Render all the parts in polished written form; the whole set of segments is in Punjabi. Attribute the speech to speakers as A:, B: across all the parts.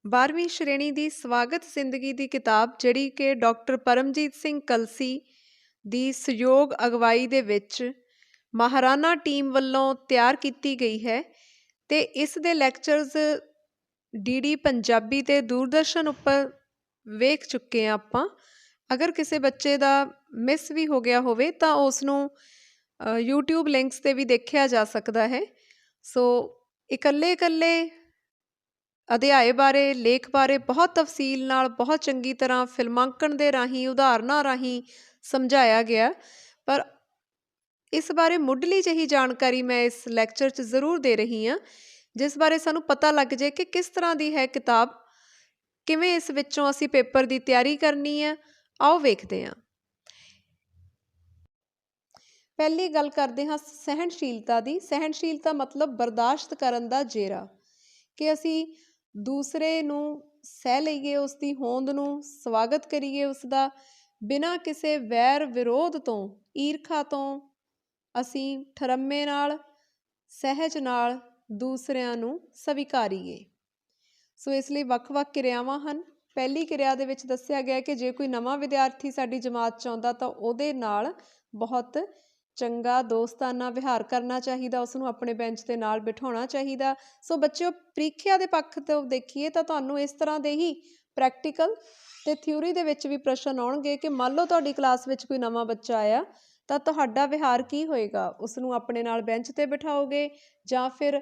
A: 12ਵੀਂ ਸ਼੍ਰੇਣੀ ਦੀ ਸਵਾਗਤ ਜ਼ਿੰਦਗੀ ਦੀ ਕਿਤਾਬ ਜਿਹੜੀ ਕਿ ਡਾਕਟਰ ਪਰਮਜੀਤ ਸਿੰਘ ਕਲਸੀ ਦੀ ਸਹਿਯੋਗ ਅਗਵਾਈ ਦੇ ਵਿੱਚ ਮਹਾਰਾਣਾ ਟੀਮ ਵੱਲੋਂ ਤਿਆਰ ਕੀਤੀ ਗਈ ਹੈ ਅਤੇ ਇਸ ਦੇ ਲੈਕਚਰਸ ਡੀਡੀ ਪੰਜਾਬੀ ਅਤੇ ਦੂਰਦਰਸ਼ਨ ਉੱਪਰ ਵੇਖ ਚੁੱਕੇ ਹਾਂ ਆਪਾਂ। ਅਗਰ ਕਿਸੇ ਬੱਚੇ ਦਾ ਮਿਸ ਵੀ ਹੋ ਗਿਆ ਹੋਵੇ ਤਾਂ ਉਸ ਨੂੰ YouTube ਲਿੰਕਸ 'ਤੇ ਵੀ ਦੇਖਿਆ ਜਾ ਸਕਦਾ ਹੈ। ਸੋ ਇਕੱਲੇ ਅਧਿਆਏ ਬਾਰੇ, ਲੇਖ ਬਾਰੇ ਬਹੁਤ ਤਫਸੀਲ ਨਾਲ, ਬਹੁਤ ਚੰਗੀ ਤਰ੍ਹਾਂ ਫਿਲਮਾਂਕਣ ਦੇ ਰਾਹੀਂ, ਉਦਾਹਰਨਾਂ ਰਾਹੀਂ ਸਮਝਾਇਆ ਗਿਆ। ਪਰ ਇਸ ਬਾਰੇ ਮੁੱਢਲੀ ਜਿਹੀ ਜਾਣਕਾਰੀ ਮੈਂ ਇਸ ਲੈਕਚਰ 'ਚ ਜ਼ਰੂਰ ਦੇ ਰਹੀ ਹਾਂ, ਜਿਸ ਬਾਰੇ ਸਾਨੂੰ ਪਤਾ ਲੱਗ ਜਾਏ ਕਿ ਕਿਸ ਤਰ੍ਹਾਂ ਦੀ ਹੈ ਕਿਤਾਬ, ਕਿਵੇਂ ਇਸ ਵਿੱਚੋਂ ਅਸੀਂ ਪੇਪਰ ਦੀ ਤਿਆਰੀ ਕਰਨੀ ਹੈ। ਆਓ ਵੇਖਦੇ ਹਾਂ। ਪਹਿਲੀ ਗੱਲ ਕਰਦੇ ਹਾਂ ਸਹਿਣਸ਼ੀਲਤਾ ਦੀ। ਸਹਿਣਸ਼ੀਲਤਾ ਮਤਲਬ ਬਰਦਾਸ਼ਤ ਕਰਨ ਦਾ ਜੇਰਾ, ਕਿ ਅਸੀਂ ਦੂਸਰੇ ਨੂੰ ਸਹਿ ਲਈਏ, ਉਸ ਦੀ ਹੋਂਦ ਨੂੰ ਸਵਾਗਤ ਕਰੀਏ, ਉਸ ਦਾ ਬਿਨਾਂ ਕਿਸੇ ਵੈਰ ਵਿਰੋਧ ਤੋਂ, ਈਰਖਾ ਤੋਂ ਅਸੀਂ ਠਰੰਮੇ ਨਾਲ, ਸਹਿਜ ਨਾਲ ਦੂਸਰਿਆਂ ਨੂੰ ਸਵੀਕਾਰੀਏ। ਸੋ ਇਸ ਲਈ ਵੱਖ-ਵੱਖ ਕਿਰਿਆਵਾਂ ਹਨ। ਪਹਿਲੀ ਕਿਰਿਆ ਦੇ ਵਿੱਚ ਦੱਸਿਆ ਗਿਆ ਕਿ ਜੇ ਕੋਈ ਨਵਾਂ ਵਿਦਿਆਰਥੀ ਸਾਡੀ ਜਮਾਤ 'ਚ ਆਉਂਦਾ ਤਾਂ ਉਹਦੇ ਨਾਲ ਬਹੁਤ ਚੰਗਾ ਦੋਸਤਾਨਾ ਵਿਹਾਰ ਕਰਨਾ ਚਾਹੀਦਾ, ਉਸ ਨੂੰ ਆਪਣੇ ਬੈਂਚ ਦੇ ਨਾਲ ਬਿਠਾਉਣਾ ਚਾਹੀਦਾ। ਸੋ ਬੱਚਿਓ, ਪ੍ਰੀਖਿਆ ਦੇ ਪੱਖ ਤੋਂ ਦੇਖੀਏ ਤਾਂ ਤੁਹਾਨੂੰ ਇਸ ਤਰ੍ਹਾਂ ਦੇ ਹੀ ਪ੍ਰੈਕਟੀਕਲ ਅਤੇ ਥਿਊਰੀ ਦੇ ਵਿੱਚ ਵੀ ਪ੍ਰਸ਼ਨ ਆਉਣਗੇ ਕਿ ਮੰਨ ਲਓ ਤੁਹਾਡੀ ਕਲਾਸ ਵਿੱਚ ਕੋਈ ਨਵਾਂ ਬੱਚਾ ਆਇਆ ਤਾਂ ਤੁਹਾਡਾ ਵਿਹਾਰ ਕੀ ਹੋਏਗਾ। ਉਸ ਨੂੰ ਆਪਣੇ ਨਾਲ ਬੈਂਚ 'ਤੇ ਬਿਠਾਓਗੇ ਜਾਂ ਫਿਰ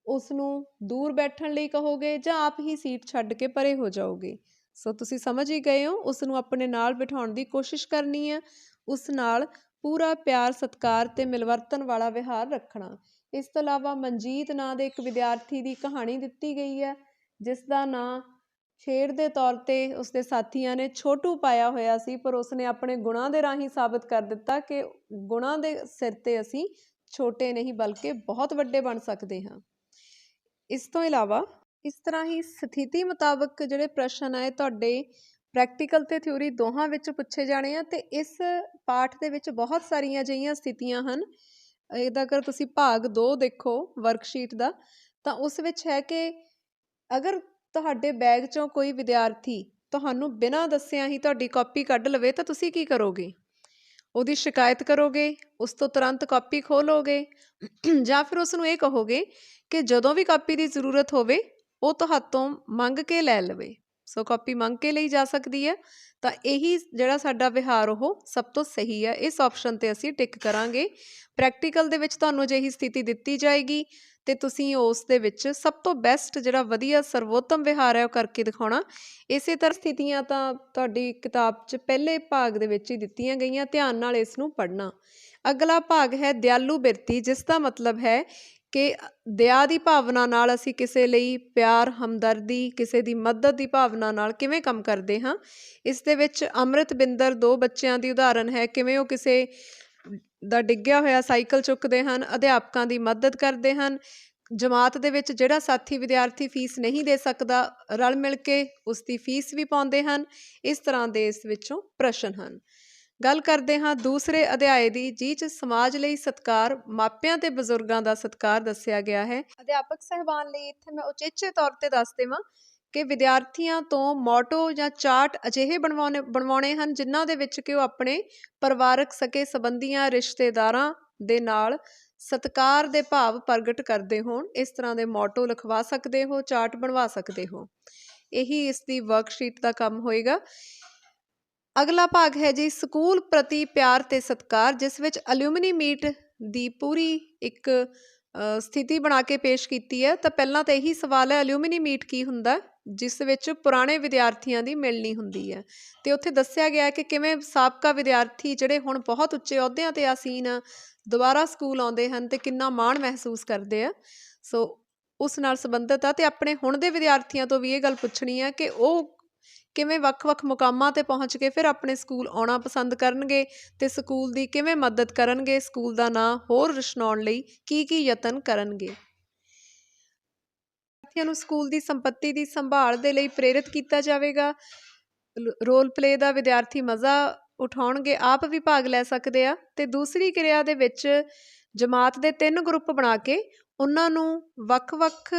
A: ਉਸ ਨੂੰ ਦੂਰ ਬੈਠਣ ਲਈ ਕਹੋਗੇ ਜਾਂ ਆਪ ਹੀ ਸੀਟ ਛੱਡ ਕੇ ਪਰੇ ਹੋ ਜਾਓਗੇ। ਸੋ ਤੁਸੀਂ ਸਮਝ ਹੀ ਗਏ ਹੋ, ਉਸ ਨੂੰ ਆਪਣੇ ਨਾਲ ਬਿਠਾਉਣ ਦੀ ਕੋਸ਼ਿਸ਼ ਕਰਨੀ ਹੈ, ਉਸ ਨਾਲ ਪੂਰਾ ਪਿਆਰ, ਸਤਿਕਾਰ ਅਤੇ ਮਿਲਵਰਤਨ ਵਾਲਾ ਵਿਹਾਰ ਰੱਖਣਾ। ਇਸ ਤੋਂ ਇਲਾਵਾ ਮਨਜੀਤ ਨਾਂ ਦੇ ਇੱਕ ਵਿਦਿਆਰਥੀ ਦੀ ਕਹਾਣੀ ਦਿੱਤੀ ਗਈ ਹੈ, ਜਿਸ ਦਾ ਨਾਂ ਖੇਡ ਦੇ ਤੌਰ 'ਤੇ ਉਸਦੇ ਸਾਥੀਆਂ ਨੇ ਛੋਟੂ ਪਾਇਆ ਹੋਇਆ ਸੀ, ਪਰ ਉਸਨੇ ਆਪਣੇ ਗੁਣਾਂ ਦੇ ਰਾਹੀਂ ਸਾਬਤ ਕਰ ਦਿੱਤਾ ਕਿ ਗੁਣਾਂ ਦੇ ਸਿਰ 'ਤੇ ਅਸੀਂ ਛੋਟੇ ਨਹੀਂ ਬਲਕਿ ਬਹੁਤ ਵੱਡੇ ਬਣ ਸਕਦੇ ਹਾਂ। ਇਸ ਤੋਂ ਇਲਾਵਾ ਇਸ ਤਰ੍ਹਾਂ ਹੀ ਸਥਿਤੀ ਮੁਤਾਬਕ ਜਿਹੜੇ ਪ੍ਰਸ਼ਨ ਆਏ ਤੁਹਾਡੇ ਪ੍ਰੈਕਟੀਕਲ ਅਤੇ ਥਿਊਰੀ ਦੋਹਾਂ ਵਿੱਚ ਪੁੱਛੇ ਜਾਣੇ ਆ। ਅਤੇ ਇਸ ਪਾਠ ਦੇ ਵਿੱਚ ਬਹੁਤ ਸਾਰੀਆਂ ਅਜਿਹੀਆਂ ਸਥਿਤੀਆਂ ਹਨ। ਇਹਦਾ ਅਗਰ ਤੁਸੀਂ ਭਾਗ 2 ਦੇਖੋ ਵਰਕਸ਼ੀਟ ਦਾ, ਤਾਂ ਉਸ ਵਿੱਚ ਹੈ ਕਿ ਅਗਰ ਤੁਹਾਡੇ ਬੈਗ 'ਚੋਂ ਕੋਈ ਵਿਦਿਆਰਥੀ ਤੁਹਾਨੂੰ ਬਿਨਾਂ ਦੱਸਿਆਂ ਹੀ ਤੁਹਾਡੀ ਕਾਪੀ ਕੱਢ ਲਵੇ ਤਾਂ ਤੁਸੀਂ ਕੀ ਕਰੋਗੇ? ਉਹਦੀ ਸ਼ਿਕਾਇਤ ਕਰੋਗੇ, ਉਸ ਤੋਂ ਤੁਰੰਤ ਕਾਪੀ ਖੋਲ੍ਹੋਗੇ, ਜਾਂ ਫਿਰ ਉਸ ਨੂੰ ਇਹ ਕਹੋਗੇ ਕਿ ਜਦੋਂ ਵੀ ਕਾਪੀ ਦੀ ਜ਼ਰੂਰਤ ਹੋਵੇ ਉਹ ਤੁਹਾਤੋਂ ਮੰਗ ਕੇ ਲੈ ਲਵੇ। ਸੋ ਕਾਪੀ ਮੰਗ ਕੇ ਲਈ ਜਾ ਸਕਦੀ ਹੈ। ਤਾਂ ਇਹੀ ਜਿਹੜਾ ਸਾਡਾ ਵਿਹਾਰ ਉਹ ਸਭ ਤੋਂ ਸਹੀ ਹੈ। ਇਸ ਆਪਸ਼ਨ 'ਤੇ ਅਸੀਂ ਟਿਕ ਕਰਾਂਗੇ। ਪ੍ਰੈਕਟੀਕਲ ਦੇ ਵਿੱਚ ਤੁਹਾਨੂੰ ਅਜਿਹੀ ਸਥਿਤੀ ਦਿੱਤੀ ਜਾਏਗੀ ਅਤੇ ਤੁਸੀਂ ਉਸ ਦੇ ਵਿੱਚ ਸਭ ਤੋਂ ਬੈਸਟ, ਜਿਹੜਾ ਵਧੀਆ ਸਰਵੋਤਮ ਵਿਹਾਰ ਹੈ, ਉਹ ਕਰਕੇ ਦਿਖਾਉਣਾ। ਇਸੇ ਤਰ੍ਹਾਂ ਸਥਿਤੀਆਂ ਤਾਂ ਤੁਹਾਡੀ ਕਿਤਾਬ 'ਚ ਪਹਿਲੇ ਭਾਗ ਦੇ ਵਿੱਚ ਹੀ ਦਿੱਤੀਆਂ ਗਈਆਂ। ਧਿਆਨ ਨਾਲ ਇਸ ਨੂੰ ਪੜ੍ਹਨਾ। ਅਗਲਾ ਭਾਗ ਹੈ ਦਿਆਲੂ ਬਿਰਤੀ, ਜਿਸ ਦਾ ਮਤਲਬ ਹੈ ਕਿ ਦਇਆ ਦੀ ਭਾਵਨਾ ਨਾਲ ਅਸੀਂ ਕਿਸੇ ਲਈ ਪਿਆਰ, ਹਮਦਰਦੀ, ਕਿਸੇ ਦੀ ਮਦਦ ਦੀ ਭਾਵਨਾ ਨਾਲ ਕਿਵੇਂ ਕੰਮ ਕਰਦੇ ਹਾਂ। ਇਸ ਦੇ ਵਿੱਚ ਅੰਮ੍ਰਿਤ ਬਿੰਦਰ 2 ਬੱਚਿਆਂ ਦੀ ਉਦਾਹਰਨ ਹੈ, ਕਿਵੇਂ ਉਹ ਕਿਸੇ ਦਾ ਡਿੱਗਿਆ ਹੋਇਆ ਸਾਈਕਲ ਚੁੱਕਦੇ ਹਨ, ਅਧਿਆਪਕਾਂ ਦੀ ਮਦਦ ਕਰਦੇ ਹਨ। ਜਮਾਤ ਦੇ ਵਿੱਚ ਜਿਹੜਾ ਸਾਥੀ ਵਿਦਿਆਰਥੀ ਫੀਸ ਨਹੀਂ ਦੇ ਸਕਦਾ, ਰਲ ਮਿਲ ਕੇ ਉਸ ਦੀ ਫੀਸ ਵੀ ਪਾਉਂਦੇ ਹਨ। ਇਸ ਤਰ੍ਹਾਂ ਦੇ ਇਸ ਵਿੱਚੋਂ ਪ੍ਰਸ਼ਨ ਹਨ। ਗੱਲ ਕਰਦੇ ਹਾਂ ਦੂਸਰੇ ਅਧਿਆਏ ਦੀ, ਜਿਹ 'ਚ ਸਮਾਜ ਲਈ ਸਤਿਕਾਰ, ਮਾਪਿਆਂ ਅਤੇ ਬਜ਼ੁਰਗਾਂ ਦਾ ਸਤਿਕਾਰ ਦੱਸਿਆ ਗਿਆ ਹੈ। ਅਧਿਆਪਕ ਸਾਹਿਬਾਨ ਲਈ ਇੱਥੇ ਮੈਂ ਉਚੇਚੇ ਤੌਰ 'ਤੇ ਦੱਸ ਦੇਵਾਂ ਕਿ ਵਿਦਿਆਰਥੀਆਂ ਤੋਂ ਮੋਟੋ ਜਾਂ ਚਾਰਟ ਅਜਿਹੇ ਬਣਵਾਉਣੇ ਹਨ ਜਿਨ੍ਹਾਂ ਦੇ ਵਿੱਚ ਕਿ ਉਹ ਆਪਣੇ ਪਰਿਵਾਰਕ ਸਕੇ ਸੰਬੰਧੀਆਂ, ਰਿਸ਼ਤੇਦਾਰਾਂ ਦੇ ਨਾਲ ਸਤਿਕਾਰ ਦੇ ਭਾਵ ਪ੍ਰਗਟ ਕਰਦੇ ਹੋਣ। ਇਸ ਤਰ੍ਹਾਂ ਦੇ ਮੋਟੋ ਲਿਖਵਾ ਸਕਦੇ ਹੋ, ਚਾਰਟ ਬਣਵਾ ਸਕਦੇ ਹੋ। ਇਹੀ ਇਸ ਦੀ ਵਰਕਸ਼ੀਟ ਦਾ ਕੰਮ ਹੋਏਗਾ। ਅਗਲਾ ਭਾਗ ਹੈ ਜੀ ਸਕੂਲ ਪ੍ਰਤੀ ਪਿਆਰ ਅਤੇ ਸਤਿਕਾਰ, ਜਿਸ ਵਿੱਚ ਅਲਿਊਮਨੀ ਮੀਟ ਦੀ ਪੂਰੀ ਇੱਕ ਸਥਿਤੀ ਬਣਾ ਕੇ ਪੇਸ਼ ਕੀਤੀ ਹੈ। ਤਾਂ ਪਹਿਲਾਂ ਤਾਂ ਇਹੀ ਸਵਾਲ ਹੈ, ਅਲਿਊਮਨੀ ਮੀਟ ਕੀ ਹੁੰਦਾ, ਜਿਸ ਵਿੱਚ ਪੁਰਾਣੇ ਵਿਦਿਆਰਥੀਆਂ ਦੀ ਮਿਲਣੀ ਹੁੰਦੀ ਹੈ। ਅਤੇ ਉੱਥੇ ਦੱਸਿਆ ਗਿਆ ਕਿ ਕਿਵੇਂ ਸਾਬਕਾ ਵਿਦਿਆਰਥੀ ਜਿਹੜੇ ਹੁਣ ਬਹੁਤ ਉੱਚੇ ਅਹੁਦਿਆਂ 'ਤੇ ਆਸੀਨ ਦੁਬਾਰਾ ਸਕੂਲ ਆਉਂਦੇ ਹਨ ਅਤੇ ਕਿੰਨਾ ਮਾਣ ਮਹਿਸੂਸ ਕਰਦੇ ਆ। ਸੋ ਉਸ ਨਾਲ ਸੰਬੰਧਿਤ ਆ। ਅਤੇ ਆਪਣੇ ਹੁਣ ਦੇ ਵਿਦਿਆਰਥੀਆਂ ਤੋਂ ਵੀ ਇਹ ਗੱਲ ਪੁੱਛਣੀ ਹੈ ਕਿ ਉਹ ਕਿਵੇਂ ਵੱਖ-ਵੱਖ ਮੁਕਾਮਾਂ 'ਤੇ ਪਹੁੰਚ ਕੇ ਫਿਰ ਆਪਣੇ ਸਕੂਲ ਆਉਣਾ ਪਸੰਦ ਕਰਨਗੇ ਅਤੇ ਸਕੂਲ ਦੀ ਕਿਵੇਂ ਮਦਦ ਕਰਨਗੇ, ਸਕੂਲ ਦਾ ਨਾਂ ਹੋਰ ਰੁਸ਼ਨਾਉਣ ਲਈ ਕੀ ਯਤਨ ਕਰਨਗੇ। ਵਿਦਿਆਰਥੀਆਂ ਨੂੰ ਸਕੂਲ ਦੀ ਸੰਪੱਤੀ ਦੀ ਸੰਭਾਲ ਦੇ ਲਈ ਪ੍ਰੇਰਿਤ ਕੀਤਾ ਜਾਵੇਗਾ। ਰੋਲ ਪਲੇ ਦਾ ਵਿਦਿਆਰਥੀ ਮਜ਼ਾ ਉਠਾਉਣਗੇ, ਆਪ ਵੀ ਭਾਗ ਲੈ ਸਕਦੇ ਆ। ਅਤੇ ਦੂਸਰੀ ਕਿਰਿਆ ਦੇ ਵਿੱਚ ਜਮਾਤ ਦੇ 3 ਗਰੁੱਪ ਬਣਾ ਕੇ ਉਹਨਾਂ ਨੂੰ ਵੱਖ-ਵੱਖ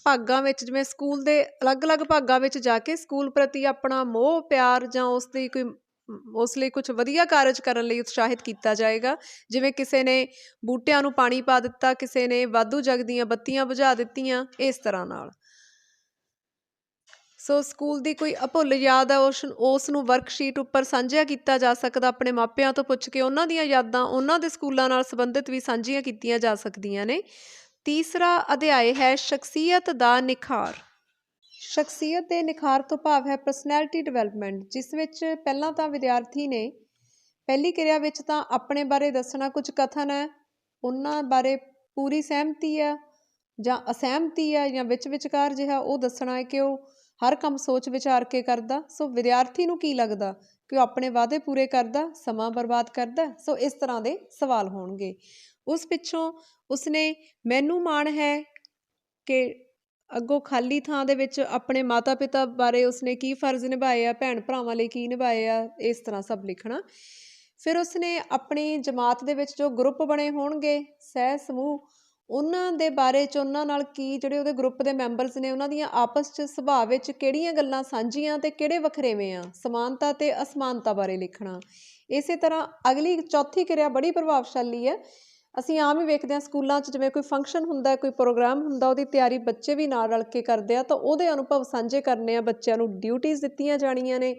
A: ਭਾਗਾਂ ਵਿੱਚ, ਜਿਵੇਂ ਸਕੂਲ ਦੇ ਅਲੱਗ-ਅਲੱਗ ਭਾਗਾਂ ਵਿੱਚ ਜਾ ਕੇ ਸਕੂਲ ਪ੍ਰਤੀ ਆਪਣਾ ਮੋਹ ਪਿਆਰ ਜਾਂ ਉਸ ਲਈ ਕੁਛ ਵਧੀਆ ਕਾਰਜ ਕਰਨ ਲਈ ਉਤਸ਼ਾਹਿਤ ਕੀਤਾ ਜਾਏਗਾ। ਜਿਵੇਂ ਕਿਸੇ ਨੇ ਬੂਟਿਆਂ ਨੂੰ ਪਾਣੀ ਪਾ ਦਿੱਤਾ, ਕਿਸੇ ਨੇ ਵਾਧੂ ਜਗ ਦੀਆਂ ਬੱਤੀਆਂ ਬੁਝਾ ਦਿੱਤੀਆਂ, ਇਸ ਤਰ੍ਹਾਂ ਨਾਲ। ਸੋ ਸਕੂਲ ਦੀ ਕੋਈ ਅਭੁੱਲ ਯਾਦ ਹੈ ਉਸ ਨੂੰ ਵਰਕਸ਼ੀਟ ਉੱਪਰ ਸਾਂਝਿਆ ਕੀਤਾ ਜਾ ਸਕਦਾ। ਆਪਣੇ ਮਾਪਿਆਂ ਤੋਂ ਪੁੱਛ ਕੇ ਉਹਨਾਂ ਦੀਆਂ ਯਾਦਾਂ ਉਹਨਾਂ ਦੇ ਸਕੂਲਾਂ ਨਾਲ ਸੰਬੰਧਿਤ ਵੀ ਸਾਂਝੀਆਂ ਕੀਤੀਆਂ ਜਾ ਸਕਦੀਆਂ ਨੇ। ਤੀਸਰਾ ਅਧਿਆਇ ਹੈ ਸ਼ਖਸੀਅਤ ਦਾ ਨਿਖਾਰ। ਸ਼ਖਸੀਅਤ ਦੇ ਨਿਖਾਰ ਤੋਂ ਭਾਵ ਹੈ ਪਰਸਨੈਲਿਟੀ ਡਿਵੈਲਪਮੈਂਟ, ਜਿਸ ਵਿੱਚ ਪਹਿਲਾਂ ਤਾਂ ਵਿਦਿਆਰਥੀ ਨੇ ਪਹਿਲੀ ਕਿਰਿਆ ਵਿੱਚ ਤਾਂ ਆਪਣੇ ਬਾਰੇ ਦੱਸਣਾ, ਕੁਝ ਕਥਨ ਹੈ ਉਹਨਾਂ ਬਾਰੇ ਪੂਰੀ ਸਹਿਮਤੀ ਆ ਜਾਂ ਅਸਹਿਮਤੀ ਆ ਜਾਂ ਵਿਚਕਾਰ ਜਿਹਾ ਉਹ ਦੱਸਣਾ ਹੈ ਕਿ ਉਹ ਹਰ ਕੰਮ ਸੋਚ ਵਿਚਾਰ ਕੇ ਕਰਦਾ। ਸੋ ਵਿਦਿਆਰਥੀ ਨੂੰ ਕੀ ਲੱਗਦਾ ਕਿ ਉਹ ਆਪਣੇ ਵਾਅਦੇ ਪੂਰੇ ਕਰਦਾ, ਸਮਾਂ ਬਰਬਾਦ ਕਰਦਾ। ਸੋ ਇਸ ਤਰ੍ਹਾਂ ਦੇ ਸਵਾਲ ਹੋਣਗੇ। ਉਸ ਪਿੱਛੋਂ ਉਸਨੇ ਮੈਨੂੰ ਮਾਣ ਹੈ ਕਿ ਅੱਗੋਂ ਖਾਲੀ ਥਾਂ ਦੇ ਵਿੱਚ ਆਪਣੇ ਮਾਤਾ ਪਿਤਾ ਬਾਰੇ ਉਸਨੇ ਕੀ ਫਰਜ਼ ਨਿਭਾਏ ਆ, ਭੈਣ ਭਰਾਵਾਂ ਲਈ ਕੀ ਨਿਭਾਏ ਆ, ਇਸ ਤਰ੍ਹਾਂ ਸਭ ਲਿਖਣਾ। ਫਿਰ ਉਸਨੇ ਆਪਣੀ ਜਮਾਤ ਦੇ ਵਿੱਚ ਜੋ ਗਰੁੱਪ ਬਣੇ ਹੋਣਗੇ, ਸਹਿ ਸਮੂਹ, ਉਹਨਾਂ ਦੇ ਬਾਰੇ 'ਚ ਉਹਨਾਂ ਨਾਲ ਕੀ, ਜਿਹੜੇ ਉਹਦੇ ਗਰੁੱਪ ਦੇ ਮੈਂਬਰਸ ਨੇ, ਉਹਨਾਂ ਦੀਆਂ ਆਪਸ 'ਚ ਸੁਭਾਅ ਵਿੱਚ ਕਿਹੜੀਆਂ ਗੱਲਾਂ ਸਾਂਝੀਆਂ ਅਤੇ ਕਿਹੜੇ ਵੱਖਰੇਵੇਂ ਆ, ਸਮਾਨਤਾ ਅਤੇ ਅਸਮਾਨਤਾ ਬਾਰੇ ਲਿਖਣਾ। ਇਸੇ ਤਰ੍ਹਾਂ ਅਗਲੀ ਚੌਥੀ ਕਿਰਿਆ ਬੜੀ ਪ੍ਰਭਾਵਸ਼ਾਲੀ ਹੈ। ਅਸੀਂ ਆਮ ਹੀ ਵੇਖਦੇ ਹਾਂ ਸਕੂਲਾਂ 'ਚ, ਜਿਵੇਂ ਕੋਈ ਫੰਕਸ਼ਨ ਹੁੰਦਾ, ਕੋਈ ਪ੍ਰੋਗਰਾਮ ਹੁੰਦਾ, ਉਹਦੀ ਤਿਆਰੀ ਬੱਚੇ ਵੀ ਨਾਲ ਰਲ ਕੇ ਕਰਦੇ ਆ, ਤਾਂ ਉਹਦੇ ਅਨੁਭਵ ਸਾਂਝੇ ਕਰਨੇ ਆ। ਬੱਚਿਆਂ ਨੂੰ ਡਿਊਟੀਜ਼ ਦਿੱਤੀਆਂ ਜਾਣੀਆਂ ਨੇ,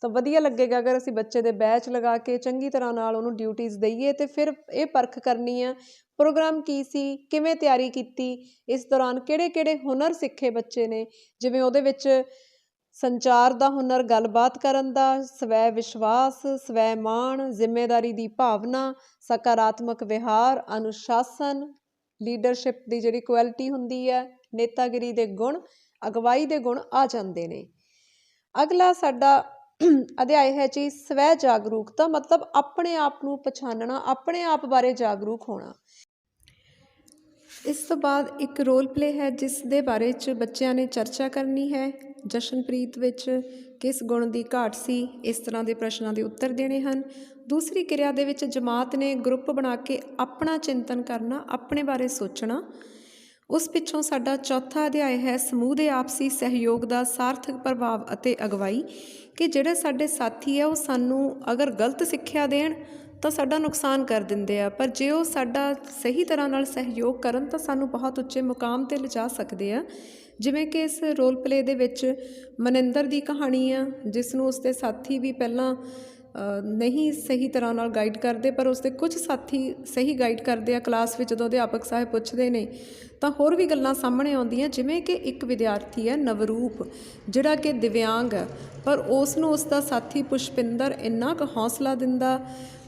A: ਤਾਂ ਵਧੀਆ ਲੱਗੇਗਾ ਅਗਰ ਅਸੀਂ ਬੱਚੇ ਦੇ ਬੈਚ ਲਗਾ ਕੇ ਚੰਗੀ ਤਰ੍ਹਾਂ ਨਾਲ ਉਹਨੂੰ ਡਿਊਟੀਜ਼ ਦਈਏ। ਅਤੇ ਫਿਰ ਇਹ ਪਰਖ ਕਰਨੀ ਆ ਪ੍ਰੋਗਰਾਮ ਕੀ ਸੀ, ਕਿਵੇਂ ਤਿਆਰੀ ਕੀਤੀ, ਇਸ ਦੌਰਾਨ ਕਿਹੜੇ ਹੁਨਰ ਸਿੱਖੇ ਬੱਚੇ ਨੇ। ਜਿਵੇਂ ਉਹਦੇ ਵਿੱਚ ਸੰਚਾਰ ਦਾ ਹੁਨਰ, ਗੱਲਬਾਤ ਕਰਨ ਦਾ, ਸਵੈ ਵਿਸ਼ਵਾਸ, ਸਵੈ ਮਾਣ, ਜ਼ਿੰਮੇਦਾਰੀ ਦੀ ਭਾਵਨਾ, ਸਕਾਰਾਤਮਕ ਵਿਹਾਰ, ਅਨੁਸ਼ਾਸਨ, ਲੀਡਰਸ਼ਿਪ ਦੀ ਜਿਹੜੀ ਕੁਆਲਿਟੀ ਹੁੰਦੀ ਹੈ, ਨੇਤਾਗਿਰੀ ਦੇ ਗੁਣ, ਅਗਵਾਈ ਦੇ ਗੁਣ ਆ ਜਾਂਦੇ ਨੇ। ਅਗਲਾ ਸਾਡਾ ਅਧਿਆਇ ਹੈ ਜੀ ਸਵੈ ਜਾਗਰੂਕਤਾ, ਮਤਲਬ ਆਪਣੇ ਆਪ ਨੂੰ ਪਛਾਣਨਾ, ਆਪਣੇ ਆਪ ਬਾਰੇ ਜਾਗਰੂਕ ਹੋਣਾ। ਇਸ ਤੋਂ ਬਾਅਦ ਇੱਕ ਰੋਲ ਪਲੇ ਹੈ ਜਿਸ ਦੇ ਬਾਰੇ 'ਚ ਬੱਚਿਆਂ ਨੇ ਚਰਚਾ ਕਰਨੀ ਹੈ। ਜਸ਼ਨਪ੍ਰੀਤ ਵਿੱਚ ਕਿਸ ਗੁਣ ਦੀ ਘਾਟ ਸੀ, ਇਸ ਤਰ੍ਹਾਂ ਦੇ ਪ੍ਰਸ਼ਨਾਂ ਦੇ ਉੱਤਰ ਦੇਣੇ ਹਨ। ਦੂਸਰੀ ਕਿਰਿਆ ਦੇ ਵਿੱਚ ਜਮਾਤ ਨੇ ਗਰੁੱਪ ਬਣਾ ਕੇ ਆਪਣਾ ਚਿੰਤਨ ਕਰਨਾ, ਆਪਣੇ ਬਾਰੇ ਸੋਚਣਾ। ਉਸ ਪਿੱਛੋਂ ਸਾਡਾ ਚੌਥਾ ਅਧਿਆਇ ਹੈ ਸਮੂਹ ਦੇ ਆਪਸੀ ਸਹਿਯੋਗ ਦਾ ਸਾਰਥਕ ਪ੍ਰਭਾਵ ਅਤੇ ਅਗਵਾਈ, ਕਿ ਜਿਹੜੇ ਸਾਡੇ ਸਾਥੀ ਆ ਉਹ ਸਾਨੂੰ ਅਗਰ ਗਲਤ ਸਿੱਖਿਆ ਦੇਣ ਤਾਂ ਸਾਡਾ ਨੁਕਸਾਨ ਕਰ ਦਿੰਦੇ ਆ, ਪਰ ਜੇ ਉਹ ਸਾਡਾ ਸਹੀ ਤਰ੍ਹਾਂ ਨਾਲ ਸਹਿਯੋਗ ਕਰਨ ਤਾਂ ਸਾਨੂੰ ਬਹੁਤ ਉੱਚੇ ਮੁਕਾਮ 'ਤੇ ਲਿਜਾ ਸਕਦੇ ਆ। ਜਿਵੇਂ ਕਿ ਇਸ ਰੋਲ ਪਲੇ ਦੇ ਵਿੱਚ ਮਨਿੰਦਰ ਦੀ ਕਹਾਣੀ ਆ, ਜਿਸ ਨੂੰ ਉਸਦੇ ਸਾਥੀ ਵੀ ਪਹਿਲਾਂ ਨਹੀਂ ਸਹੀ ਤਰ੍ਹਾਂ ਨਾਲ ਗਾਈਡ ਕਰਦੇ, ਪਰ ਉਸਦੇ ਕੁਝ ਸਾਥੀ ਸਹੀ ਗਾਈਡ ਕਰਦੇ ਆ। ਕਲਾਸ ਵਿੱਚ ਜਦੋਂ ਅਧਿਆਪਕ ਸਾਹਿਬ ਪੁੱਛਦੇ ਨੇ ਤਾਂ ਹੋਰ ਵੀ ਗੱਲਾਂ ਸਾਹਮਣੇ ਆਉਂਦੀਆਂ, ਜਿਵੇਂ ਕਿ ਇੱਕ ਵਿਦਿਆਰਥੀ ਹੈ ਨਵਰੂਪ, ਜਿਹੜਾ ਕਿ ਦਿਵਿਆਂਗ ਹੈ, ਪਰ ਉਸ ਨੂੰ ਉਸਦਾ ਸਾਥੀ ਪੁਸ਼ਪਿੰਦਰ ਇੰਨਾ ਕੁ ਹੌਸਲਾ ਦਿੰਦਾ,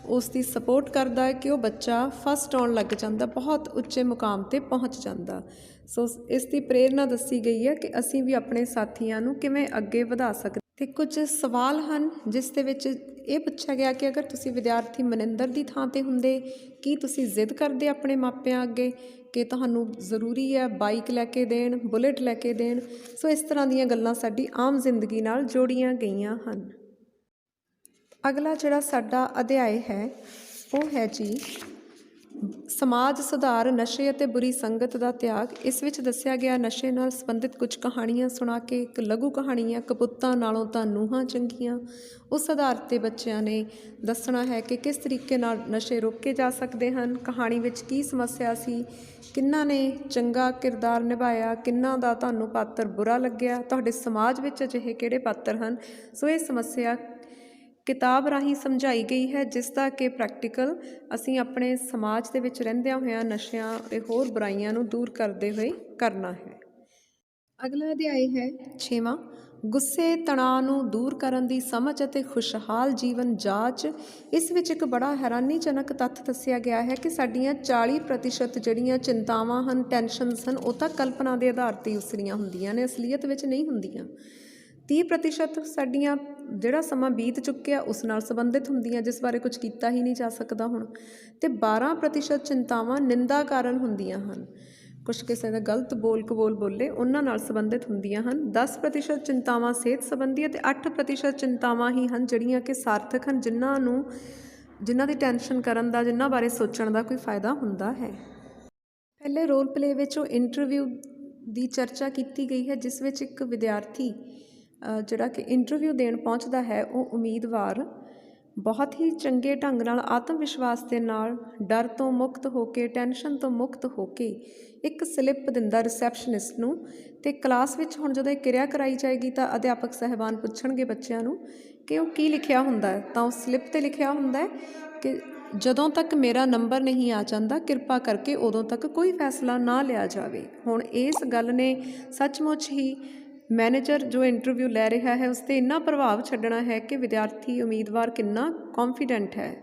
A: ਉਸ ਦੀ ਸਪੋਰਟ ਕਰਦਾ ਹੈ ਕਿ ਉਹ ਬੱਚਾ ਫਸਟ ਆਉਣ ਲੱਗ ਜਾਂਦਾ, ਬਹੁਤ ਉੱਚੇ ਮੁਕਾਮ 'ਤੇ ਪਹੁੰਚ ਜਾਂਦਾ। ਸੋ ਇਸ ਦੀ ਪ੍ਰੇਰਨਾ ਦੱਸੀ ਗਈ ਹੈ ਕਿ ਅਸੀਂ ਵੀ ਆਪਣੇ ਸਾਥੀਆਂ ਨੂੰ ਕਿਵੇਂ ਅੱਗੇ ਵਧਾ ਸਕਦੇ। ਅਤੇ ਕੁਝ ਸਵਾਲ ਹਨ ਜਿਸ ਦੇ ਵਿੱਚ ਇਹ ਪੁੱਛਿਆ ਗਿਆ ਕਿ ਅਗਰ ਤੁਸੀਂ ਵਿਦਿਆਰਥੀ ਮਨਿੰਦਰ ਦੀ ਥਾਂ 'ਤੇ ਹੁੰਦੇ, ਕੀ ਤੁਸੀਂ ਜ਼ਿੱਦ ਕਰਦੇ ਆਪਣੇ ਮਾਪਿਆਂ ਅੱਗੇ ਕਿ ਤੁਹਾਨੂੰ ਜ਼ਰੂਰੀ ਹੈ ਬਾਈਕ ਲੈ ਕੇ ਦੇਣ, ਬੁਲੇਟ ਲੈ ਕੇ ਦੇਣ। ਸੋ ਇਸ ਤਰ੍ਹਾਂ ਦੀਆਂ ਗੱਲਾਂ ਸਾਡੀ ਆਮ ਜ਼ਿੰਦਗੀ ਨਾਲ ਜੋੜੀਆਂ ਗਈਆਂ ਹਨ। ਅਗਲਾ ਜਿਹੜਾ ਸਾਡਾ ਅਧਿਆਇ ਹੈ ਉਹ ਹੈ ਜੀ ਸਮਾਜ ਸੁਧਾਰ, ਨਸ਼ੇ ਅਤੇ ਬੁਰੀ ਸੰਗਤ ਦਾ ਤਿਆਗ। ਇਸ ਵਿੱਚ ਦੱਸਿਆ ਗਿਆ ਨਸ਼ੇ ਨਾਲ ਸੰਬੰਧਿਤ ਕੁਝ ਕਹਾਣੀਆਂ ਸੁਣਾ ਕੇ, ਇੱਕ ਲਘੂ ਕਹਾਣੀ ਹੈ ਕਪੁੱਤਾਂ ਨਾਲੋਂ ਤਾਂ ਨੂੰਹਾਂ ਚੰਗੀਆਂ। ਉਸ ਆਧਾਰ 'ਤੇ ਬੱਚਿਆਂ ਨੇ ਦੱਸਣਾ ਹੈ ਕਿ ਕਿਸ ਤਰੀਕੇ ਨਾਲ ਨਸ਼ੇ ਰੋਕੇ ਜਾ ਸਕਦੇ ਹਨ, ਕਹਾਣੀ ਵਿੱਚ ਕੀ ਸਮੱਸਿਆ ਸੀ, ਕਿਹਨਾਂ ਨੇ ਚੰਗਾ ਕਿਰਦਾਰ ਨਿਭਾਇਆ, ਕਿਹਨਾਂ ਦਾ ਤੁਹਾਨੂੰ ਪਾਤਰ ਬੁਰਾ ਲੱਗਿਆ, ਤੁਹਾਡੇ ਸਮਾਜ ਵਿੱਚ ਅਜਿਹੇ ਕਿਹੜੇ ਪਾਤਰ ਹਨ। ਸੋ ਇਹ ਸਮੱਸਿਆ ਕਿਤਾਬ ਰਾਹੀਂ ਸਮਝਾਈ ਗਈ ਹੈ, ਜਿਸ ਦਾ ਕਿ ਪ੍ਰੈਕਟੀਕਲ ਅਸੀਂ ਆਪਣੇ ਸਮਾਜ ਦੇ ਵਿੱਚ ਰਹਿੰਦਿਆਂ ਹੋਇਆਂ ਨਸ਼ਿਆਂ ਅਤੇ ਹੋਰ ਬੁਰਾਈਆਂ ਨੂੰ ਦੂਰ ਕਰਦੇ ਹੋਏ ਕਰਨਾ ਹੈ। ਅਗਲਾ ਅਧਿਆਇ ਹੈ 6ਵਾਂ ਗੁੱਸੇ ਤਣਾਅ ਨੂੰ ਦੂਰ ਕਰਨ ਦੀ ਸਮਝ ਅਤੇ ਖੁਸ਼ਹਾਲ ਜੀਵਨ ਜਾਂਚ। ਇਸ ਵਿੱਚ ਇੱਕ ਬੜਾ ਹੈਰਾਨੀਜਨਕ ਤੱਥ ਦੱਸਿਆ ਗਿਆ ਹੈ ਕਿ ਸਾਡੀਆਂ 40% ਜਿਹੜੀਆਂ ਚਿੰਤਾਵਾਂ ਹਨ, ਟੈਨਸ਼ਨਸ ਹਨ, ਉਹ ਤਾਂ ਕਲਪਨਾ ਦੇ ਆਧਾਰ 'ਤੇ ਉਸਰੀਆਂ ਹੁੰਦੀਆਂ ਨੇ, ਅਸਲੀਅਤ ਵਿੱਚ ਨਹੀਂ ਹੁੰਦੀਆਂ। 30% ਸਾਡੀਆਂ ਜਿਹੜਾ ਸਮਾਂ ਬੀਤ ਚੁੱਕਿਆ ਉਸ ਨਾਲ ਸੰਬੰਧਿਤ ਹੁੰਦੀਆਂ, ਜਿਸ ਬਾਰੇ ਕੁਝ ਕੀਤਾ ਹੀ ਨਹੀਂ ਜਾ ਸਕਦਾ ਹੁਣ। ਅਤੇ 12% ਚਿੰਤਾਵਾਂ ਨਿੰਦਾ ਕਾਰਨ ਹੁੰਦੀਆਂ ਹਨ, ਕੁਛ ਕਿਸੇ ਦਾ ਗਲਤ ਬੋਲ ਕਬੋਲ ਬੋਲੇ ਉਹਨਾਂ ਨਾਲ ਸੰਬੰਧਿਤ ਹੁੰਦੀਆਂ ਹਨ। 10% ਚਿੰਤਾਵਾਂ ਸਿਹਤ ਸੰਬੰਧੀ ਅਤੇ 8% ਚਿੰਤਾਵਾਂ ਹੀ ਹਨ ਜਿਹੜੀਆਂ ਕਿ ਸਾਰਥਕ ਹਨ, ਜਿਨ੍ਹਾਂ ਦੀ ਟੈਨਸ਼ਨ ਕਰਨ ਦਾ, ਜਿਨ੍ਹਾਂ ਬਾਰੇ ਸੋਚਣ ਦਾ ਕੋਈ ਫਾਇਦਾ ਹੁੰਦਾ ਹੈ। ਪਹਿਲੇ ਰੋਲ ਪਲੇ ਵਿੱਚ ਉਹ ਇੰਟਰਵਿਊ ਦੀ ਚਰਚਾ ਕੀਤੀ ਗਈ ਹੈ, ਜਿਸ ਵਿੱਚ ਇੱਕ ਵਿਦਿਆਰਥੀ ਜਿਹੜਾ ਕਿ ਇੰਟਰਵਿਊ ਦੇਣ ਪਹੁੰਚਦਾ ਹੈ, ਉਹ ਉਮੀਦਵਾਰ ਬਹੁਤ ਹੀ ਚੰਗੇ ਢੰਗ ਨਾਲ ਆਤਮ ਵਿਸ਼ਵਾਸ ਦੇ ਨਾਲ ਡਰ ਤੋਂ ਮੁਕਤ ਹੋ ਕੇ, ਟੈਨਸ਼ਨ ਤੋਂ ਮੁਕਤ ਹੋ ਕੇ ਇੱਕ ਸਲਿੱਪ ਦਿੰਦਾ ਰਿਸੈਪਸ਼ਨਿਸਟ ਨੂੰ। ਅਤੇ ਕਲਾਸ ਵਿੱਚ ਹੁਣ ਜਦੋਂ ਇਹ ਕਿਰਿਆ ਕਰਾਈ ਜਾਏਗੀ ਤਾਂ ਅਧਿਆਪਕ ਸਾਹਿਬਾਨ ਪੁੱਛਣਗੇ ਬੱਚਿਆਂ ਨੂੰ ਕਿ ਉਹ ਕੀ ਲਿਖਿਆ ਹੁੰਦਾ ਹੈ, ਤਾਂ ਉਸ ਸਲਿੱਪ 'ਤੇ ਲਿਖਿਆ ਹੁੰਦਾ ਹੈ ਕਿ ਜਦੋਂ ਤੱਕ ਮੇਰਾ ਨੰਬਰ ਨਹੀਂ ਆ ਜਾਂਦਾ, ਕਿਰਪਾ ਕਰਕੇ ਉਦੋਂ ਤੱਕ ਕੋਈ ਫੈਸਲਾ ਨਾ ਲਿਆ ਜਾਵੇ। ਹੁਣ ਇਸ ਗੱਲ ਨੇ ਸੱਚਮੁੱਚ ਹੀ ਮੈਨੇਜਰ ਜੋ ਇੰਟਰਵਿਊ ਲੈ ਰਿਹਾ ਹੈ ਉਸ 'ਤੇ ਇੰਨਾ ਪ੍ਰਭਾਵ ਛੱਡਣਾ ਹੈ ਕਿ ਵਿਦਿਆਰਥੀ ਉਮੀਦਵਾਰ ਕਿੰਨਾ ਕੌਨਫੀਡੈਂਟ ਹੈ,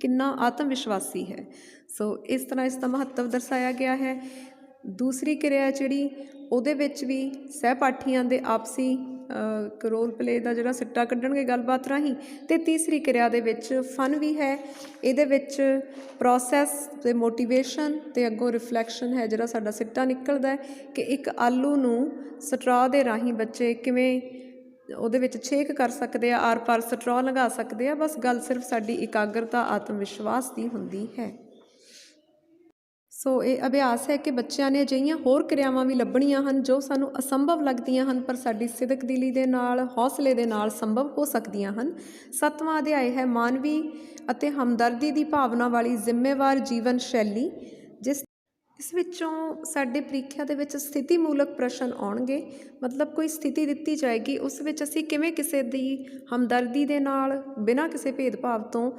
A: ਕਿੰਨਾ ਆਤਮ ਵਿਸ਼ਵਾਸੀ ਹੈ। ਸੋ ਇਸ ਤਰ੍ਹਾਂ ਇਸ ਦਾ ਮਹੱਤਵ ਦਰਸਾਇਆ ਗਿਆ ਹੈ। ਦੂਸਰੀ ਕਿਰਿਆ ਜਿਹੜੀ ਉਹਦੇ ਵਿੱਚ ਵੀ ਸਹਿਪਾਠੀਆਂ ਦੇ ਆਪਸੀ ਰੋਲ ਪਲੇ ਦਾ ਜਿਹੜਾ ਸਿੱਟਾ ਕੱਢਣਗੇ ਗੱਲਬਾਤ ਰਾਹੀਂ। ਅਤੇ ਤੀਸਰੀ ਕਿਰਿਆ ਦੇ ਵਿੱਚ ਫਨ ਵੀ ਹੈ। ਇਹਦੇ ਵਿੱਚ ਪ੍ਰੋਸੈਸ ਅਤੇ ਮੋਟੀਵੇਸ਼ਨ ਅਤੇ ਅੱਗੋਂ ਰਿਫਲੈਕਸ਼ਨ ਹੈ, ਜਿਹੜਾ ਸਾਡਾ ਸਿੱਟਾ ਨਿਕਲਦਾ ਕਿ ਇੱਕ ਆਲੂ ਨੂੰ ਸਟਰॉ ਦੇ ਰਾਹੀਂ ਬੱਚੇ ਕਿਵੇਂ ਉਹਦੇ ਵਿੱਚ ਛੇਕ ਕਰ ਸਕਦੇ ਆ, ਆਰ ਪਾਰ ਸਟਰॉ ਲਗਾ ਸਕਦੇ ਆ। ਬਸ ਗੱਲ ਸਿਰਫ ਸਾਡੀ ਇਕਾਗਰਤਾ, ਆਤਮ ਵਿਸ਼ਵਾਸ ਦੀ ਹੁੰਦੀ ਹੈ। ਸੋ ਇਹ ਅਭਿਆਸ ਹੈ ਕਿ ਬੱਚਿਆਂ ਨੇ ਅਜਿਹੀਆਂ ਹੋਰ ਕਿਰਿਆਵਾਂ ਵੀ ਲੱਭਣੀਆਂ ਹਨ ਜੋ ਸਾਨੂੰ ਅਸੰਭਵ ਲੱਗਦੀਆਂ ਹਨ, ਪਰ ਸਾਡੀ ਸਿਦਕ ਦਿਲੀ ਦੇ ਨਾਲ, ਹੌਸਲੇ ਦੇ ਨਾਲ ਸੰਭਵ ਹੋ ਸਕਦੀਆਂ ਹਨ। 7ਵਾਂ ਅਧਿਆਇ ਹੈ ਮਾਨਵੀ ਅਤੇ ਹਮਦਰਦੀ ਦੀ ਭਾਵਨਾ ਵਾਲੀ ਜ਼ਿੰਮੇਵਾਰ ਜੀਵਨ ਸ਼ੈਲੀ, ਇਸ ਵਿੱਚੋਂ ਸਾਡੇ ਪ੍ਰੀਖਿਆ ਦੇ ਵਿੱਚ ਸਥਿਤੀਮੂਲਕ ਪ੍ਰਸ਼ਨ ਆਉਣਗੇ। ਮਤਲਬ ਕੋਈ ਸਥਿਤੀ ਦਿੱਤੀ ਜਾਏਗੀ, ਉਸ ਵਿੱਚ ਅਸੀਂ ਕਿਵੇਂ ਕਿਸੇ ਦੀ ਹਮਦਰਦੀ ਦੇ ਨਾਲ, ਬਿਨਾਂ ਕਿਸੇ ਭੇਦਭਾਵ ਤੋਂ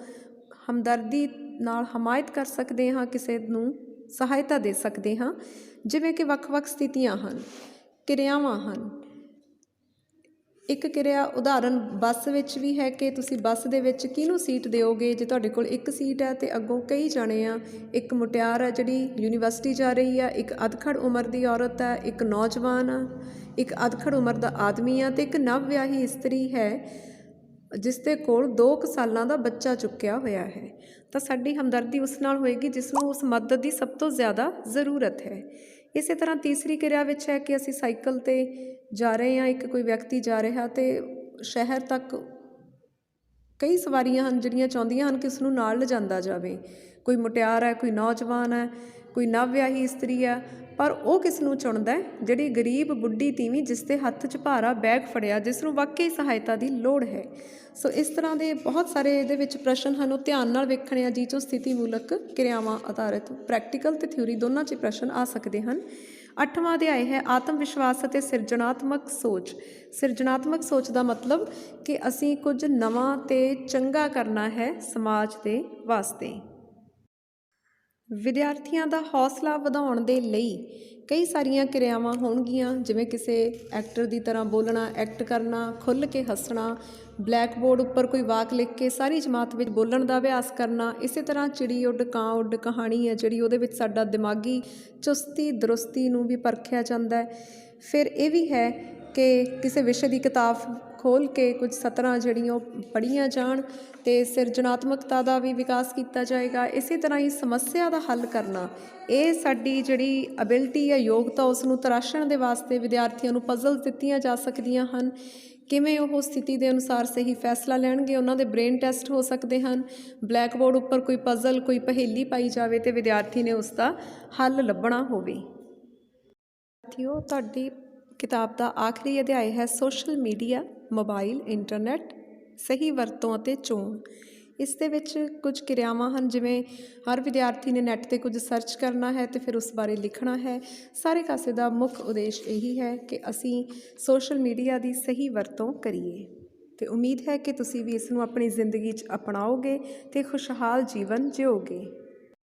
A: ਹਮਦਰਦੀ ਨਾਲ ਹਮਾਇਤ ਕਰ ਸਕਦੇ ਹਾਂ, ਕਿਸੇ ਨੂੰ ਸਹਾਇਤਾ ਦੇ ਸਕਦੇ ਹਾਂ। ਜਿਵੇਂ ਕਿ ਵੱਖ-ਵੱਖ ਸਥਿਤੀਆਂ ਹਨ, ਕਿਰਿਆਵਾਂ ਹਨ। ਇੱਕ ਕਿਰਿਆ ਉਦਾਹਰਨ ਬੱਸ ਵਿੱਚ ਵੀ ਹੈ ਕਿ ਤੁਸੀਂ ਬੱਸ ਦੇ ਵਿੱਚ ਕਿਹਨੂੰ ਸੀਟ ਦਿਓਗੇ। ਜੇ ਤੁਹਾਡੇ ਕੋਲ ਇੱਕ ਸੀਟ ਹੈ ਅਤੇ ਅੱਗੋਂ ਕਈ ਜਾਣੇ ਆ, ਇੱਕ ਮੁਟਿਆਰ ਹੈ ਜਿਹੜੀ ਯੂਨੀਵਰਸਿਟੀ ਜਾ ਰਹੀ ਆ, ਇੱਕ ਅਧਖੜ ਉਮਰ ਦੀ ਔਰਤ ਹੈ, ਇੱਕ ਨੌਜਵਾਨ ਆ, ਇੱਕ ਅਧਖੜ ਉਮਰ ਦਾ ਆਦਮੀ ਆ, ਅਤੇ ਇੱਕ ਨਵ ਵਿਆਹੀ ਇਸਤਰੀ ਹੈ ਜਿਸ ਦੇ ਕੋਲ 2 ਸਾਲਾਂ ਦਾ ਬੱਚਾ ਚੁੱਕਿਆ ਹੋਇਆ ਹੈ। ਤਾਂ ਸਾਡੀ ਹਮਦਰਦੀ ਉਸ ਨਾਲ ਹੋਏਗੀ ਜਿਸ ਨੂੰ ਉਸ ਮਦਦ ਦੀ ਸਭ ਤੋਂ ਜ਼ਿਆਦਾ ਜ਼ਰੂਰਤ ਹੈ। ਇਸੇ ਤਰ੍ਹਾਂ ਤੀਸਰੀ ਕਿਰਿਆ ਵਿੱਚ ਹੈ ਕਿ ਅਸੀਂ ਸਾਈਕਲ 'ਤੇ ਜਾ ਰਹੇ ਹਾਂ, ਇੱਕ ਕੋਈ ਵਿਅਕਤੀ ਜਾ ਰਿਹਾ ਅਤੇ ਸ਼ਹਿਰ ਤੱਕ ਕਈ ਸਵਾਰੀਆਂ ਹਨ ਜਿਹੜੀਆਂ ਚਾਹੁੰਦੀਆਂ ਹਨ ਕਿ ਉਸਨੂੰ ਨਾਲ ਲਿਜਾਂਦਾ ਜਾਵੇ। ਕੋਈ ਮੁਟਿਆਰ ਹੈ, ਕੋਈ ਨੌਜਵਾਨ ਹੈ, ਕੋਈ ਨਵ ਵਿਆਹੀ ਇਸਤਰੀ ਹੈ, ਪਰ ਉਹ ਕਿਸ ਨੂੰ ਚੁਣਦਾ? ਜਿਹੜੀ ਗਰੀਬ ਬੁੱਢੀ ਤੀਵੀਂ ਜਿਸ ਦੇ ਹੱਥ 'ਚ ਭਾਰਾ ਬੈਗ ਫੜਿਆ, ਜਿਸ ਨੂੰ ਵਾਕਈ ਸਹਾਇਤਾ ਦੀ ਲੋੜ ਹੈ। ਸੋ ਇਸ ਤਰ੍ਹਾਂ ਦੇ ਬਹੁਤ ਸਾਰੇ ਇਹਦੇ ਵਿੱਚ ਪ੍ਰਸ਼ਨ ਹਨ, ਉਹ ਧਿਆਨ ਨਾਲ ਵੇਖਣੇ ਆ, ਜਿਹ 'ਚੋਂ ਸਥਿਤੀਮੂਲਕ ਕਿਰਿਆਵਾਂ ਆਧਾਰਿਤ ਪ੍ਰੈਕਟੀਕਲ ਅਤੇ ਥਿਊਰੀ ਦੋਨਾਂ 'ਚ ਪ੍ਰਸ਼ਨ ਆ ਸਕਦੇ ਹਨ। 8ਵਾਂ ਅਧਿਆਇ ਹੈ ਆਤਮ ਵਿਸ਼ਵਾਸ ਅਤੇ ਸਿਰਜਣਾਤਮਕ ਸੋਚ। ਸਿਰਜਣਾਤਮਕ ਸੋਚ ਦਾ ਮਤਲਬ ਕਿ ਅਸੀਂ ਕੁਝ ਨਵਾਂ ਅਤੇ ਚੰਗਾ ਕਰਨਾ ਹੈ ਸਮਾਜ ਦੇ ਵਾਸਤੇ। ਵਿਦਿਆਰਥੀਆਂ ਦਾ ਹੌਸਲਾ ਵਧਾਉਣ ਦੇ ਲਈ ਕਈ ਸਾਰੀਆਂ ਕਿਰਿਆਵਾਂ ਹੋਣਗੀਆਂ, ਜਿਵੇਂ ਕਿਸੇ ਐਕਟਰ ਦੀ ਤਰ੍ਹਾਂ ਬੋਲਣਾ, ਐਕਟ ਕਰਨਾ, ਖੁੱਲ੍ਹ ਕੇ ਹੱਸਣਾ, ਬਲੈਕ ਬੋਰਡ ਉੱਪਰ ਕੋਈ ਵਾਕ ਲਿਖ ਕੇ ਸਾਰੀ ਜਮਾਤ ਵਿੱਚ ਬੋਲਣ ਦਾ ਅਭਿਆਸ ਕਰਨਾ। ਇਸੇ ਤਰ੍ਹਾਂ ਚਿੜੀ ਉੱਡ ਕਾਂ ਉੱਡ ਕਹਾਣੀ ਹੈ ਜਿਹੜੀ, ਉਹਦੇ ਵਿੱਚ ਸਾਡਾ ਦਿਮਾਗੀ ਚੁਸਤੀ ਦਰੁਸਤੀ ਨੂੰ ਵੀ ਪਰਖਿਆ ਜਾਂਦਾ ਹੈ। ਫਿਰ ਇਹ ਵੀ ਹੈ ਕਿ ਕਿਸੇ ਵਿਸ਼ੇ ਦੀ ਕਿਤਾਬ ਖੋਲ੍ਹ ਕੇ ਕੁਝ ਸਤਰਾਂ ਜਿਹੜੀਆਂ ਉਹ ਪੜ੍ਹੀਆਂ ਜਾਣ ਅਤੇ ਸਿਰਜਣਾਤਮਕਤਾ ਦਾ ਵੀ ਵਿਕਾਸ ਕੀਤਾ ਜਾਏਗਾ। ਇਸੇ ਤਰ੍ਹਾਂ ਹੀ ਸਮੱਸਿਆ ਦਾ ਹੱਲ ਕਰਨਾ, ਇਹ ਸਾਡੀ ਜਿਹੜੀ ਅਬਿਲਿਟੀ ਹੈ, ਯੋਗਤਾ, ਉਸ ਨੂੰ ਤਰਾਸ਼ਣ ਦੇ ਵਾਸਤੇ ਵਿਦਿਆਰਥੀਆਂ ਨੂੰ ਪਜ਼ਲ ਦਿੱਤੀਆਂ ਜਾ ਸਕਦੀਆਂ ਹਨ। ਕਿਵੇਂ ਉਹ ਸਥਿਤੀ ਦੇ ਅਨੁਸਾਰ ਸਹੀ ਫੈਸਲਾ ਲੈਣਗੇ, ਉਹਨਾਂ ਦੇ ਬ੍ਰੇਨ ਟੈਸਟ ਹੋ ਸਕਦੇ ਹਨ। ਬਲੈਕ ਬੋਰਡ ਉੱਪਰ ਕੋਈ ਪਜ਼ਲ, ਕੋਈ ਪਹੇਲੀ ਪਾਈ ਜਾਵੇ ਅਤੇ ਵਿਦਿਆਰਥੀ ਨੇ ਉਸ ਦਾ ਹੱਲ ਲੱਭਣਾ ਹੋਵੇ। ਸਾਥੀਓ, ਤੁਹਾਡੀ ਕਿਤਾਬ ਦਾ ਆਖਰੀ ਅਧਿਆਇ ਹੈ ਸੋਸ਼ਲ ਮੀਡੀਆ, ਮੋਬਾਈਲ, ਇੰਟਰਨੈਟ, ਸਹੀ ਵਰਤੋਂ ਅਤੇ ਚੋਣ। ਇਸ ਦੇ ਵਿੱਚ ਕੁਝ ਕਿਰਿਆਵਾਂ ਹਨ, ਜਿਵੇਂ ਹਰ ਵਿਦਿਆਰਥੀ ਨੇ ਨੈੱਟ 'ਤੇ ਕੁਝ ਸਰਚ ਕਰਨਾ ਹੈ ਅਤੇ ਫਿਰ ਉਸ ਬਾਰੇ ਲਿਖਣਾ ਹੈ। ਸਾਰੇ ਕਾਸੇ ਦਾ ਮੁੱਖ ਉਦੇਸ਼ ਇਹੀ ਹੈ ਕਿ ਅਸੀਂ ਸੋਸ਼ਲ ਮੀਡੀਆ ਦੀ ਸਹੀ ਵਰਤੋਂ ਕਰੀਏ, ਅਤੇ ਉਮੀਦ ਹੈ ਕਿ ਤੁਸੀਂ ਵੀ ਇਸ ਨੂੰ ਆਪਣੀ ਜ਼ਿੰਦਗੀ 'ਚ ਅਪਣਾਓਗੇ ਅਤੇ ਖੁਸ਼ਹਾਲ ਜੀਵਨ ਜਿਓਗੇ।